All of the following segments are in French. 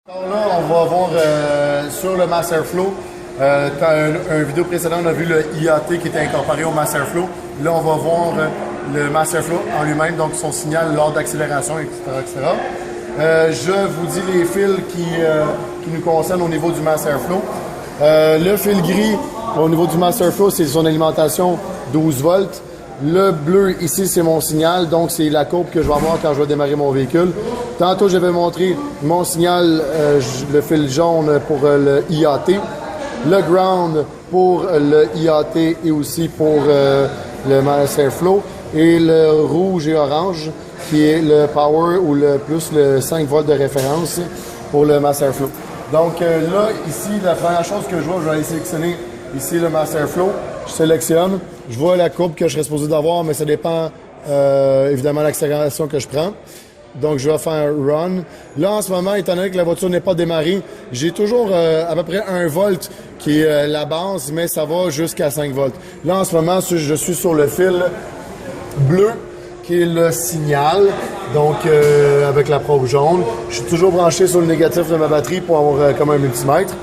Alors là, on va voir sur le Masterflow. Dans une vidéo précédente, on a vu le IAT qui était incorporé au Masterflow. Là, on va voir le Masterflow en lui-même, donc son signal lors d'accélération, etc., etc. Je vous dis les fils qui nous concernent au niveau du Masterflow. Le fil gris au niveau du Masterflow, c'est son alimentation 12 volts. Le bleu, ici, c'est mon signal, donc c'est la courbe que je vais avoir quand je vais démarrer mon véhicule. Tantôt, je vais montrer mon signal, le fil jaune pour le IAT, le ground pour le IAT et aussi pour le Masterflow, et le rouge et orange qui est le power ou le plus le 5 volts de référence pour le Masterflow. Donc là, ici, la première chose que je vois, je vais aller sélectionner ici le Masterflow. Je sélectionne, je vois la courbe que je serais supposé d'avoir, mais ça dépend évidemment de l'accélération que je prends. Donc, je vais faire Run. Là, en ce moment, étant donné que la voiture n'est pas démarrée, j'ai toujours à peu près 1 volt qui est la base, mais ça va jusqu'à 5 volts. Là, en ce moment, je suis sur le fil bleu, qui est le signal, donc avec la probe jaune. Je suis toujours branché sur le négatif de ma batterie pour avoir comme un multimètre.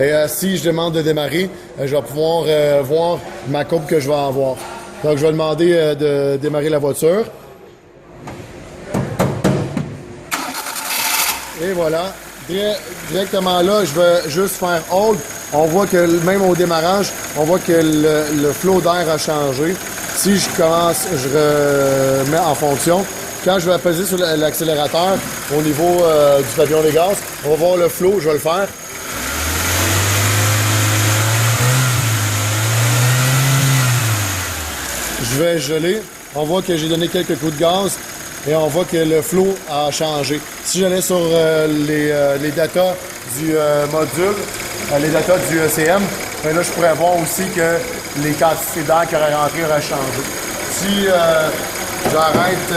Et si je demande de démarrer, je vais pouvoir voir ma courbe que je vais avoir. Donc, je vais demander de démarrer la voiture. Et voilà. Directement là, je vais juste faire Hold. On voit que même au démarrage, on voit que le flow d'air a changé. Si je commence, je remets en fonction. Quand je vais appuyer sur l'accélérateur au niveau du pavillon des gaz, on va voir le flow, je vais le faire. Je vais geler. On voit que j'ai donné quelques coups de gaz et on voit que le flow a changé. Si j'allais sur les datas du module, les datas du ECM, ben là, je pourrais voir aussi que les quantités d'air qui auraient rentré auraient changé. Si j'arrête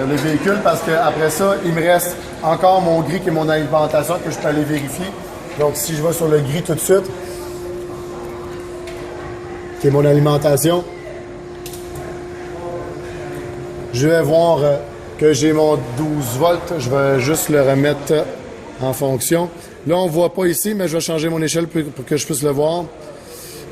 le véhicule, parce qu'après ça, il me reste encore mon gris qui est mon alimentation que je peux aller vérifier. Donc, si je vais sur le gris tout de suite, qui est mon alimentation, je vais voir que j'ai mon 12 volts. Je vais juste le remettre en fonction. Là, on ne voit pas ici, mais je vais changer mon échelle pour que je puisse le voir.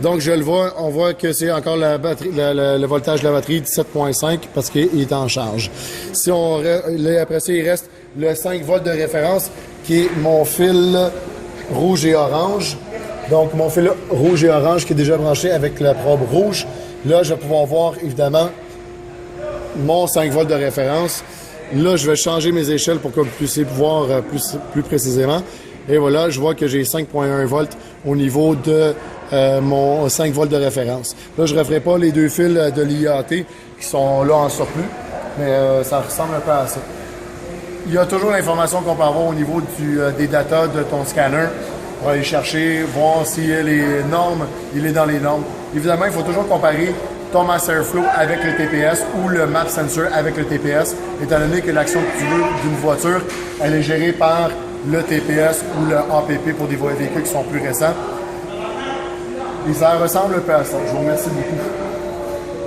Donc, je le vois. On voit que c'est encore la batterie, le voltage de la batterie, 17.5, parce qu'il est en charge. Si on, là, après ça, il reste le 5 volts de référence, qui est mon fil rouge et orange. Donc, mon fil rouge et orange qui est déjà branché avec la probe rouge. Là, je vais pouvoir voir, évidemment, mon 5 volts de référence. Là, je vais changer mes échelles pour que vous puissiez voir plus précisément. Et voilà, je vois que j'ai 5.1 volts au niveau de mon 5 volts de référence. Là, je ne referai pas les deux fils de l'IAT qui sont là en surplus, mais ça ressemble un peu à ça. Il y a toujours l'information qu'on peut avoir au niveau des datas de ton scanner. On va aller chercher, voir si les normes, il est dans les normes. Évidemment, il faut toujours comparer ton Masterflow avec le TPS ou le Map Sensor avec le TPS, étant donné que l'action que tu veux d'une voiture, elle est gérée par le TPS ou le APP pour des véhicules qui sont plus récents. Et ça ressemble un peu à ça. Je vous remercie beaucoup.